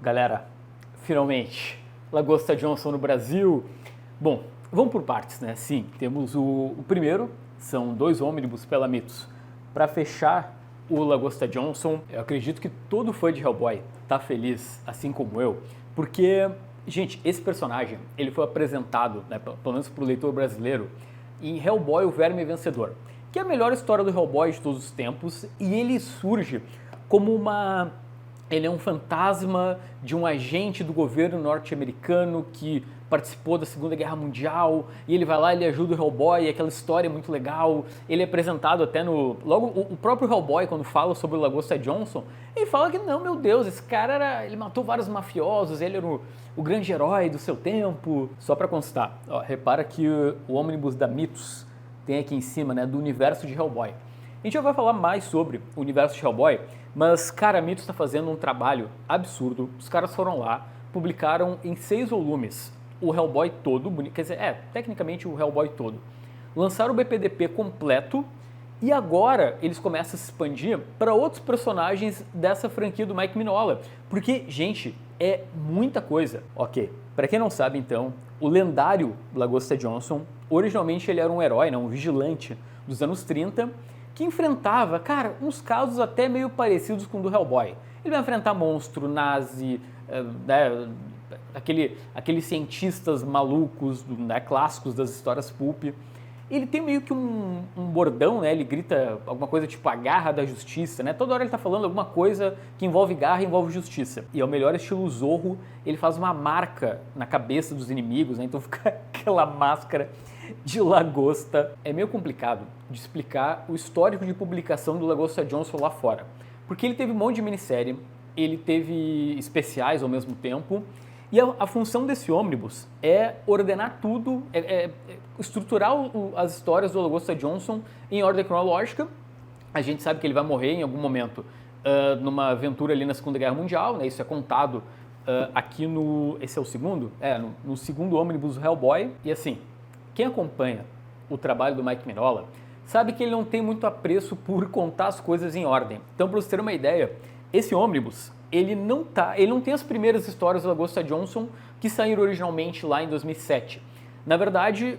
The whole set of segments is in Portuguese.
galera, finalmente, Lagosta Johnson no Brasil. Bom, vamos por partes, né? Sim, temos o primeiro, são 2 ônibus pela Mythos. Para fechar o Lagosta Johnson, eu acredito que todo fã de Hellboy tá feliz, assim como eu, porque, gente, esse personagem, ele foi apresentado, né, pelo menos pro leitor brasileiro, em Hellboy, o Verme Vencedor, que é a melhor história do Hellboy de todos os tempos, e ele surge como ele é um fantasma de um agente do governo norte-americano que participou da Segunda Guerra Mundial, e ele vai lá, ele ajuda o Hellboy, e aquela história é muito legal. Ele é apresentado até no... Logo, o próprio Hellboy, quando fala sobre o Lagosta Johnson, ele fala que, não, meu Deus, esse cara ele matou vários mafiosos, ele era o grande herói do seu tempo. Só pra constar, ó, repara que o ônibus da Mythos tem aqui em cima, né, do universo de Hellboy. A gente já vai falar mais sobre o universo de Hellboy, mas, cara, a Mythos está fazendo um trabalho absurdo. Os caras foram lá, publicaram em 6 volumes o Hellboy todo, quer dizer, tecnicamente o Hellboy todo. Lançaram o BPDP completo e agora eles começam a se expandir para outros personagens dessa franquia do Mike Mignola. Porque, gente, é muita coisa. Ok, para quem não sabe então, o lendário Lagosta Johnson, originalmente ele era um herói, um vigilante dos anos 30, que enfrentava, cara, uns casos até meio parecidos com o do Hellboy. Ele vai enfrentar monstro, nazi, né, aqueles cientistas malucos, né, clássicos das histórias pulp. Ele tem meio que um bordão, né, ele grita alguma coisa tipo a garra da justiça, né? Toda hora ele tá falando alguma coisa que envolve garra e envolve justiça. E é o melhor estilo Zorro, ele faz uma marca na cabeça dos inimigos, né? Então fica aquela máscara de lagosta. É meio complicado de explicar o histórico de publicação do Lagosta Johnson lá fora, porque ele teve um monte de minissérie, ele teve especiais ao mesmo tempo, e a função desse ônibus é ordenar tudo, estruturar as histórias do Lagosta Johnson em ordem cronológica. A gente sabe que ele vai morrer em algum momento numa aventura ali na Segunda Guerra Mundial, né? Isso é contado aqui no... Esse é o segundo? No segundo ônibus do Hellboy. E assim, quem acompanha o trabalho do Mike Mignola sabe que ele não tem muito apreço por contar as coisas em ordem. Então, para você ter uma ideia, esse ônibus, ele não tem as primeiras histórias do Lagosta Johnson que saíram originalmente lá em 2007. Na verdade,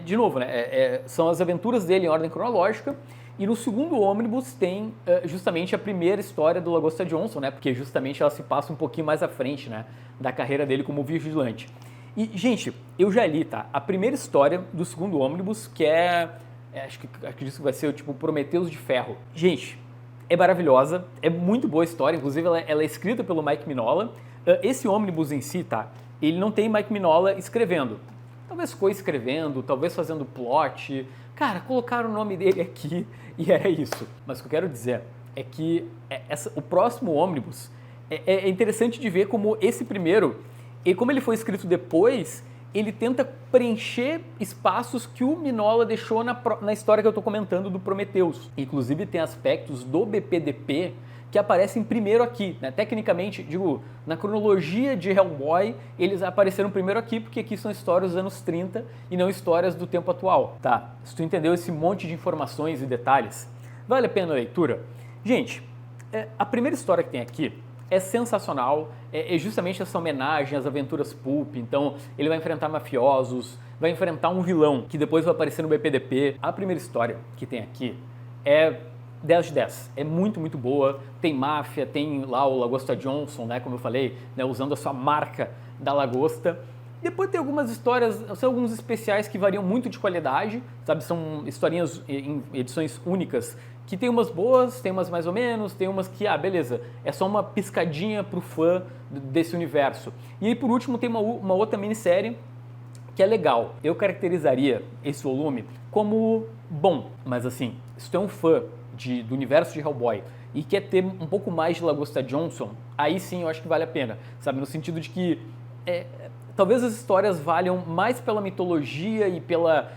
de novo, né, são as aventuras dele em ordem cronológica, e no segundo ônibus tem justamente a primeira história do Lagosta Johnson, né, porque justamente ela se passa um pouquinho mais à frente, né, da carreira dele como vigilante. E, gente, eu já li, tá? A primeira história do segundo ônibus, que acho que isso vai ser o tipo Prometeus de Ferro. Gente, é maravilhosa, é muito boa a história, inclusive ela é escrita pelo Mike Mignola. Esse ônibus em si, tá? Ele não tem Mike Mignola escrevendo. Talvez co-escrevendo, talvez fazendo plot. Cara, colocaram o nome dele aqui e era isso. Mas o que eu quero dizer é que o próximo ônibus é interessante de ver como esse primeiro, e como ele foi escrito depois, ele tenta preencher espaços que o Mignola deixou na história que eu estou comentando do Prometheus. Inclusive tem aspectos do BPDP que aparecem primeiro aqui, né? Tecnicamente, digo, na cronologia de Hellboy, eles apareceram primeiro aqui, porque aqui são histórias dos anos 30 e não histórias do tempo atual. Tá, se tu entendeu esse monte de informações e detalhes, vale a pena a leitura? Gente, a primeira história que tem aqui é sensacional, é justamente essa homenagem às aventuras pulp. Então ele vai enfrentar mafiosos, vai enfrentar um vilão que depois vai aparecer no BPDP. A primeira história que tem aqui é 10 de 10, é muito, muito boa. Tem máfia, tem lá o Lagosta Johnson, né, como eu falei, né, usando a sua marca da lagosta. Depois tem algumas histórias, são alguns especiais que variam muito de qualidade, sabe, são historinhas em edições únicas, que tem umas boas, tem umas mais ou menos, tem umas que, beleza, é só uma piscadinha pro fã desse universo. E aí, por último, tem uma outra minissérie que é legal. Eu caracterizaria esse volume como bom, mas assim, se tu é um fã do universo de Hellboy e quer ter um pouco mais de Lagosta Johnson, aí sim eu acho que vale a pena, sabe, no sentido de que talvez as histórias valham mais pela mitologia e pela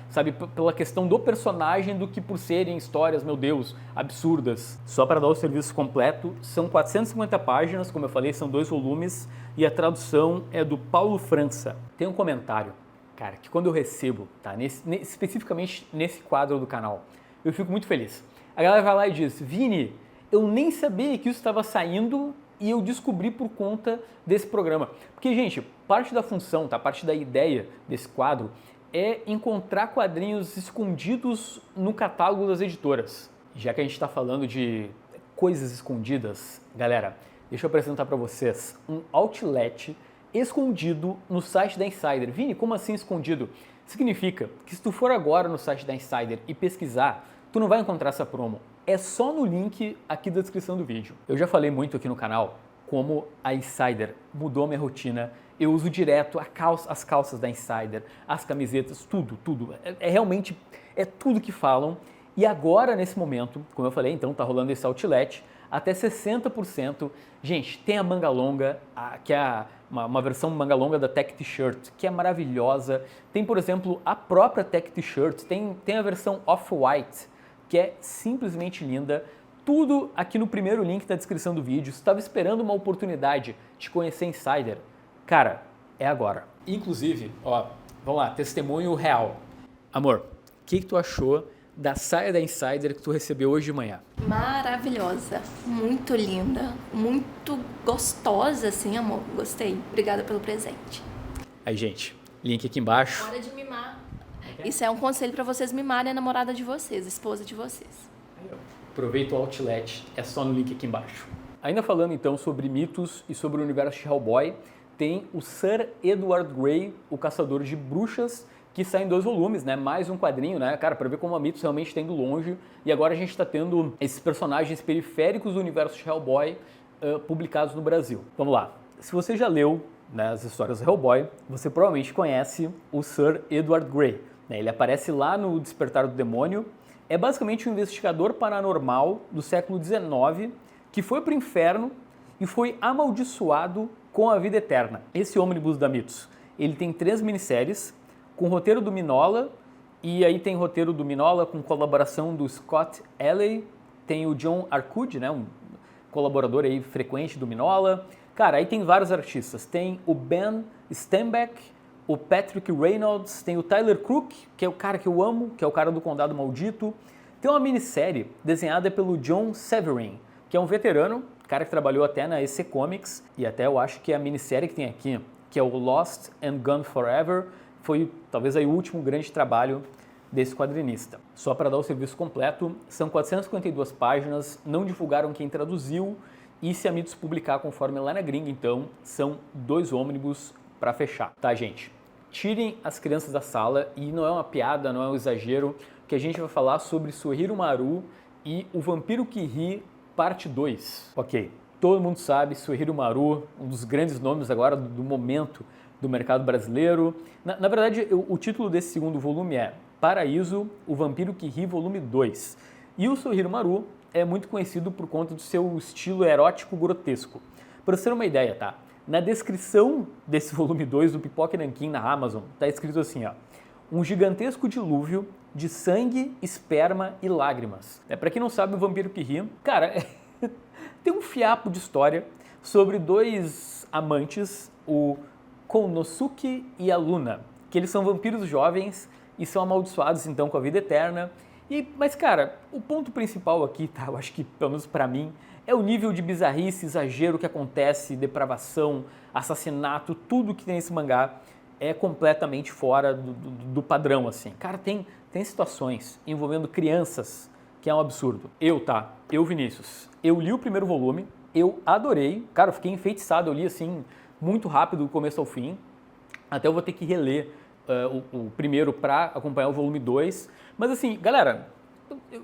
questão do personagem do que por serem histórias, meu Deus, absurdas. Só para dar o serviço completo, são 450 páginas, como eu falei, são 2 volumes, e a tradução é do Paulo França. Tem um comentário, cara, que quando eu recebo, tá, especificamente nesse quadro do canal, eu fico muito feliz. A galera vai lá e diz: Vini, eu nem sabia que isso estava saindo e eu descobri por conta desse programa. Porque, gente, parte da função, tá? Parte da ideia desse quadro é encontrar quadrinhos escondidos no catálogo das editoras. Já que a gente está falando de coisas escondidas, galera, deixa eu apresentar para vocês um outlet escondido no site da Insider. Vini, como assim escondido? Significa que se tu for agora no site da Insider e pesquisar, tu não vai encontrar essa promo. É só no link aqui da descrição do vídeo. Eu já falei muito aqui no canal como a Insider mudou minha rotina. Eu uso direto as calças da Insider, as camisetas, tudo. Realmente tudo que falam. E agora, nesse momento, como eu falei, então tá rolando esse outlet, até 60%. Gente, tem a manga longa, que é uma versão manga longa da Tech T-Shirt, que é maravilhosa. Tem, por exemplo, a própria Tech T-Shirt, tem a versão Off-White, que é simplesmente linda. Tudo aqui no primeiro link da descrição do vídeo. Se estava esperando uma oportunidade de conhecer Insider, cara, é agora. Inclusive, ó, vamos lá, testemunho real. Amor, o que tu achou da saia da Insider que tu recebeu hoje de manhã? Maravilhosa, muito linda, muito gostosa, assim, amor. Gostei. Obrigada pelo presente. Aí, gente, link aqui embaixo. Hora de mimar. Isso é um conselho para vocês mimarem a namorada de vocês, a esposa de vocês. Aproveita o outlet, é só no link aqui embaixo. Ainda falando então sobre mitos e sobre o universo de Hellboy, tem o Sir Edward Grey, o Caçador de Bruxas, que sai em 2 volumes, né? Mais um quadrinho, né? Cara, pra ver como a Mitos realmente está indo longe. E agora a gente está tendo esses personagens periféricos do universo de Hellboy publicados no Brasil. Vamos lá. Se você já leu, né, as histórias do Hellboy, você provavelmente conhece o Sir Edward Grey, né? Ele aparece lá no Despertar do Demônio. É basicamente um investigador paranormal do século XIX que foi para o inferno e foi amaldiçoado com a vida eterna. Esse ônibus da Mitos, ele tem 3 minisséries, com roteiro do Mignola, e aí tem roteiro do Mignola com colaboração do Scott Eley, tem o John Arcudi, né, um colaborador aí frequente do Mignola. Cara, aí tem vários artistas, tem o Ben Stenbeck, o Patrick Reynolds, tem o Tyler Crook, que é o cara que eu amo, que é o cara do Condado Maldito. Tem uma minissérie desenhada pelo John Severin, que é um veterano, cara que trabalhou até na EC Comics, e até eu acho que a minissérie que tem aqui, que é o Lost and Gone Forever, foi talvez aí o último grande trabalho desse quadrinista. Só para dar o serviço completo, são 452 páginas, não divulgaram quem traduziu, e se a Mitos publicar conforme lá na gringa, então, são 2 ônibus para fechar. Tá, gente? Tirem as crianças da sala, e não é uma piada, não é um exagero, que a gente vai falar sobre Suehiro Maru e o Vampiro que Ri, parte 2. Ok, todo mundo sabe, Suehiro Maru, um dos grandes nomes agora do momento do mercado brasileiro. Na verdade, o título desse segundo volume é Paraíso, o Vampiro que Ri, volume 2. E o Suehiro Maru é muito conhecido por conta do seu estilo erótico grotesco. Para você ter uma ideia, tá? Na descrição desse volume 2 do Pipoca e Nanquim na Amazon, tá escrito assim, ó: um gigantesco dilúvio de sangue, esperma e lágrimas. Para quem não sabe, o Vampiro que Ri, cara, tem um fiapo de história sobre 2 amantes, o Konosuke e a Luna, que eles são vampiros jovens e são amaldiçoados então com a vida eterna. Mas cara, o ponto principal aqui, tá, eu acho que pelo menos pra mim, é o nível de bizarrice, exagero que acontece, depravação, assassinato, tudo que tem nesse mangá é completamente fora do padrão, assim. Cara, tem situações envolvendo crianças que é um absurdo. Eu, Vinícius, eu li o primeiro volume, eu adorei, cara, eu fiquei enfeitiçado, eu li assim muito rápido do começo ao fim, até eu vou ter que reler o primeiro para acompanhar o volume 2, mas assim, galera,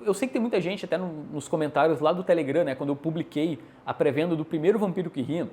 eu sei que tem muita gente até nos comentários lá do Telegram, né, quando eu publiquei a pré-venda do primeiro Vampiro que Ri,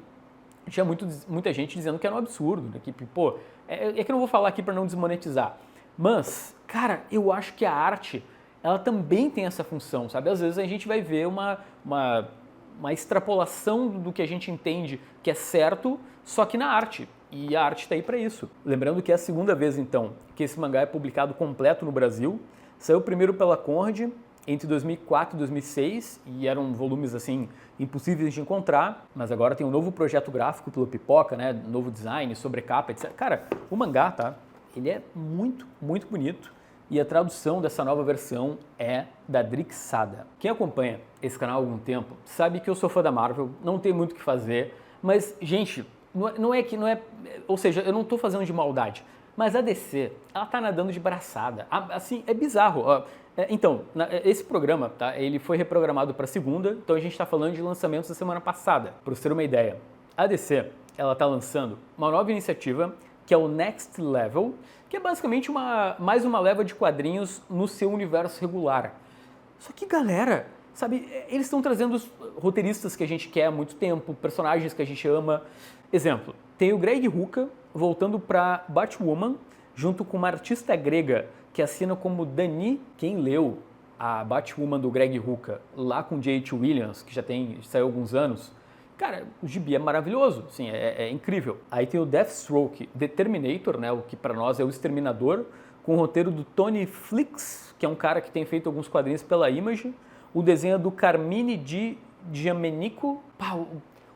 tinha muita gente dizendo que era um absurdo, né, que, pô, é que eu não vou falar aqui para não desmonetizar, mas, cara, eu acho que a arte, ela também tem essa função, sabe? Às vezes a gente vai ver uma extrapolação do que a gente entende que é certo, só que na arte. E a arte está aí para isso. Lembrando que é a segunda vez, então, que esse mangá é publicado completo no Brasil. Saiu primeiro pela Conrad entre 2004 e 2006, e eram volumes, assim, impossíveis de encontrar. Mas agora tem um novo projeto gráfico pelo Pipoca, né? Novo design, sobrecapa, etc. Cara, o mangá, tá? Ele é muito, muito bonito. e a tradução dessa nova versão é da Drix Sada. Quem acompanha esse canal há algum tempo sabe que eu sou fã da Marvel, não tem muito o que fazer, mas, gente, não é, ou seja, eu não tô fazendo de maldade, mas a DC, ela tá nadando de braçada, assim, é bizarro. Então, esse programa, tá, ele foi reprogramado para segunda, então a gente tá falando de lançamentos da semana passada. Para você ter uma ideia, a DC, ela tá lançando uma nova iniciativa, que é o Next Level, que é basicamente mais uma leva de quadrinhos no seu universo regular. Só que, galera, sabe, eles estão trazendo os roteiristas que a gente quer há muito tempo, personagens que a gente ama. Exemplo, tem o Greg Rucka voltando para Batwoman, junto com uma artista grega que assina como Dani. Quem leu a Batwoman do Greg Rucka lá com J.H. Williams, que já saiu há alguns anos, cara, o gibi é maravilhoso, sim, é incrível. Aí tem o Deathstroke, The Terminator, né, o que para nós é o Exterminador, com o roteiro do Tony Flix, que é um cara que tem feito alguns quadrinhos pela Image. O desenho é do Carmine Di Giamenico.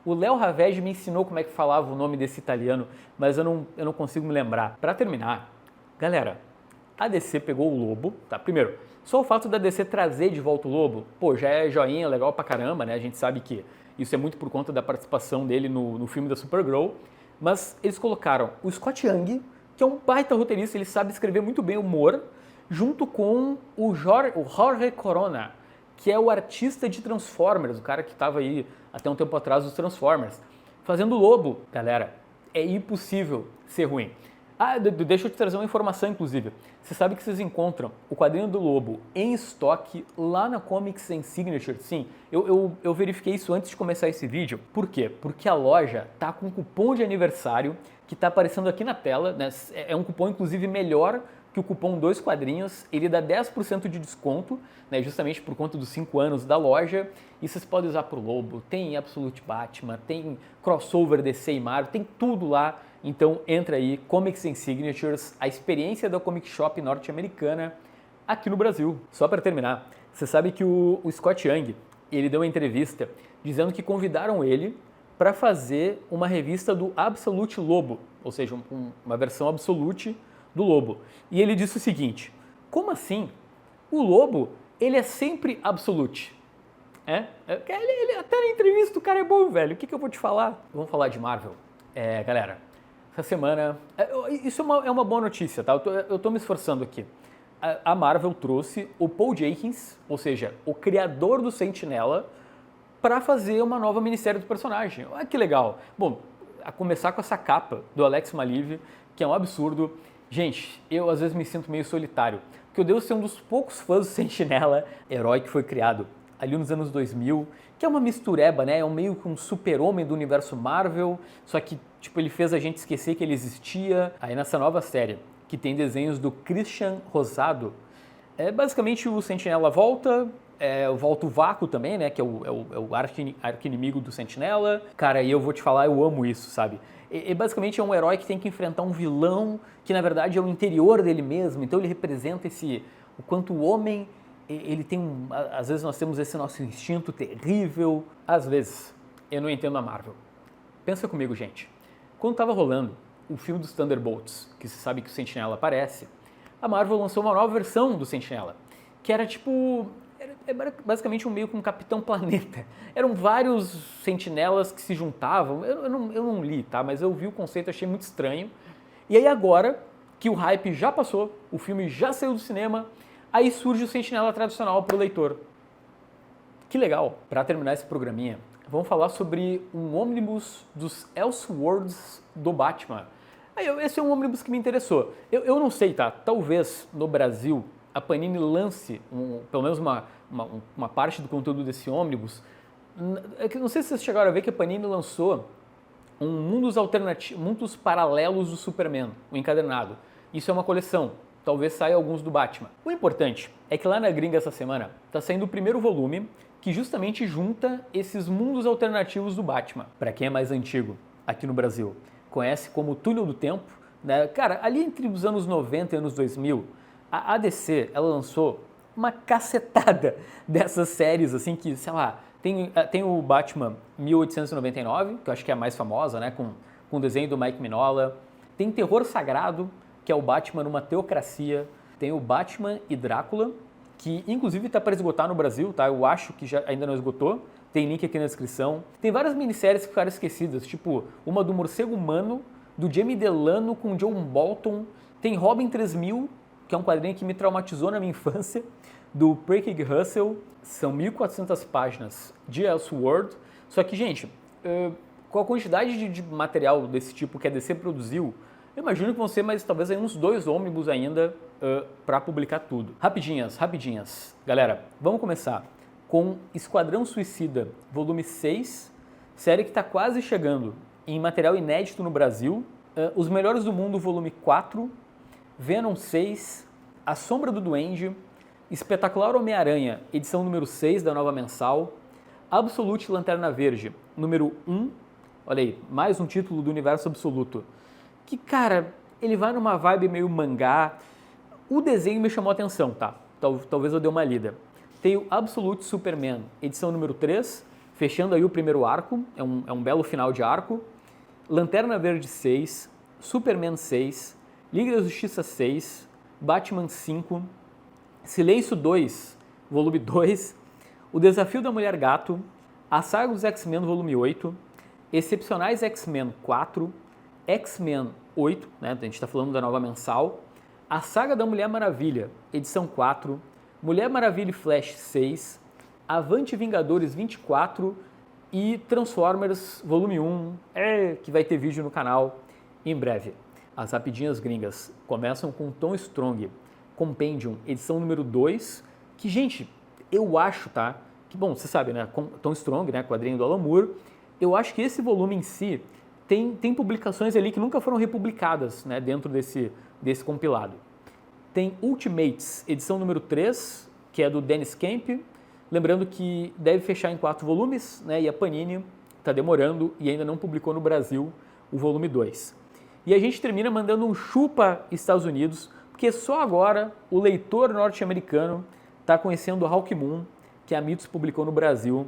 O Léo Ravege me ensinou como é que falava o nome desse italiano, mas eu não consigo me lembrar. Para terminar, galera, a DC pegou o Lobo, tá? Primeiro, só o fato da DC trazer de volta o Lobo, pô, já é joinha, legal pra caramba, né? A gente sabe que isso é muito por conta da participação dele no filme da Supergirl, mas eles colocaram o Scott Young, que é um baita roteirista, ele sabe escrever muito bem humor, junto com o Jorge Corona, que é o artista de Transformers, o cara que estava aí até um tempo atrás dos Transformers. Fazendo o Lobo, galera, é impossível ser ruim. Deixa eu te trazer uma informação, inclusive. Você sabe que vocês encontram o quadrinho do Lobo em estoque lá na Comics and Signature? Sim, eu verifiquei isso antes de começar esse vídeo. Por quê? Porque a loja tá com um cupom de aniversário que tá aparecendo aqui na tela, né? É um cupom, inclusive, melhor que o cupom 2 quadrinhos. Ele dá 10% de desconto, né? Justamente por conta dos 5 anos da loja. E vocês podem usar pro Lobo, tem Absolute Batman, tem crossover DC e Marvel, tem tudo lá. Então entra aí, Comics and Signatures, a experiência da comic shop norte-americana aqui no Brasil. Só para terminar, você sabe que o Scott Young, ele deu uma entrevista dizendo que convidaram ele para fazer uma revista do Absolute Lobo, ou seja, uma versão Absolute do Lobo. E ele disse o seguinte: como assim? O Lobo, ele é sempre Absolute. Ele até na entrevista o cara é bom, velho. O que eu vou te falar? Vamos falar de Marvel. Galera, essa semana... Isso é uma boa notícia, tá? Eu tô me esforçando aqui. A Marvel trouxe o Paul Jenkins, ou seja, o criador do Sentinela, para fazer uma nova minissérie do personagem. Olha que legal. Bom, a começar com essa capa do Alex Maleev, que é um absurdo. Gente, eu às vezes me sinto meio solitário, porque eu devo ser um dos poucos fãs do Sentinela, herói que foi criado ali nos anos 2000, que é uma mistureba, né? É meio que um super-homem do universo Marvel, só que tipo, ele fez a gente esquecer que ele existia. Aí nessa nova série, que tem desenhos do Christian Rosado, basicamente o Sentinela volta o Vácuo também, né? Que é o arqui-inimigo do Sentinela. Cara, e eu vou te falar, eu amo isso, sabe? Basicamente é um herói que tem que enfrentar um vilão que na verdade é o interior dele mesmo, então ele representa o quanto o homem, ele tem às vezes nós temos esse nosso instinto terrível, às vezes eu não entendo a Marvel. Pensa comigo, gente, quando estava rolando o filme dos Thunderbolts, que você sabe que o Sentinela aparece, a Marvel lançou uma nova versão do Sentinela, que era basicamente meio que um Capitão Planeta. Eram vários sentinelas que se juntavam. Eu não li, tá? Mas eu vi o conceito, achei muito estranho. E aí agora que o hype já passou, o filme já saiu do cinema, aí surge o Sentinela tradicional para o leitor. Que legal! Para terminar esse programinha, vamos falar sobre um ônibus dos Elseworlds do Batman. Esse é um ônibus que me interessou. Eu não sei, tá? Talvez no Brasil a Panini lance pelo menos uma parte do conteúdo desse ônibus. Não sei se vocês chegaram a ver que a Panini lançou um Mundos Paralelos do Superman, o encadernado. Isso é uma coleção, talvez saia alguns do Batman. O importante é que lá na gringa essa semana está saindo o primeiro volume que justamente junta esses mundos alternativos do Batman. Para quem é mais antigo aqui no Brasil, conhece como Túnel do Tempo, né? Cara, ali entre os anos 90 e anos 2000, a ADC, ela lançou uma cacetada dessas séries, assim, que, sei lá, tem o Batman 1899, que eu acho que é a mais famosa, né, com o desenho do Mike Mignola. Tem Terror Sagrado, que é o Batman numa teocracia. Tem o Batman e Drácula, que inclusive está para esgotar no Brasil, tá? Eu acho que ainda não esgotou. Tem link aqui na descrição. Tem várias minisséries que ficaram esquecidas, tipo uma do Morcego Humano, do Jamie Delano com John Bolton. Tem Robin 3000, que é um quadrinho que me traumatizou na minha infância, do Craig Russell. São 1.400 páginas de Elseworld. Só que, gente, com a quantidade de material desse tipo que a DC produziu, eu imagino que vão ser mais talvez aí uns 2 ônibus ainda para publicar tudo. Rapidinhas. Galera, vamos começar com Esquadrão Suicida, volume 6, série que está quase chegando em material inédito no Brasil. Os Melhores do Mundo, volume 4, Venom 6, A Sombra do Duende, Espetacular Homem-Aranha, edição número 6 da nova mensal, Absolute Lanterna Verde, número 1, olha aí, mais um título do universo absoluto, que, cara, ele vai numa vibe meio mangá. O desenho me chamou a atenção, tá? Talvez eu dê uma lida. Tem o Absolute Superman, edição número 3, fechando aí o primeiro arco, é um belo final de arco. Lanterna Verde 6, Superman 6, Liga da Justiça 6, Batman 5, Silêncio 2, volume 2, O Desafio da Mulher Gato, A Saga dos X-Men, volume 8, Excepcionais X-Men 4, X-Men 8, né, a gente está falando da nova mensal, A Saga da Mulher Maravilha, edição 4, Mulher Maravilha e Flash 6, Avante Vingadores 24 e Transformers volume 1, que vai ter vídeo no canal em breve. As rapidinhas gringas começam com Tom Strong, Compendium, edição número 2, que, gente, eu acho, tá? Que, bom, você sabe, né? Tom Strong, né? Quadrinho do Alan Moore. Eu acho que esse volume em si tem publicações ali que nunca foram republicadas, né? Dentro desse compilado. Tem Ultimates, edição número 3, que é do Dennis Kemp. Lembrando que deve fechar em 4 volumes, né? E a Panini está demorando e ainda não publicou no Brasil o volume 2. E a gente termina mandando um chupa Estados Unidos, porque só agora o leitor norte-americano está conhecendo o Hawk Moon, que a Mitos publicou no Brasil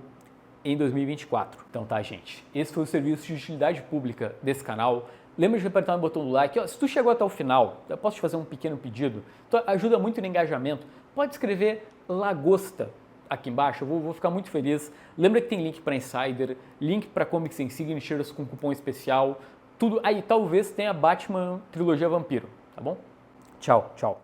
em 2024. Então tá, gente, esse foi o serviço de utilidade pública desse canal. Lembra de apertar no botão do like. Se tu chegou até o final, eu posso te fazer um pequeno pedido? Então, ajuda muito no engajamento. Pode escrever Lagosta aqui embaixo, eu vou ficar muito feliz. Lembra que tem link para Insider, link para Comics and Signatures com cupom especial, tudo. Aí talvez tenha Batman Trilogia Vampiro, tá bom? Tchau.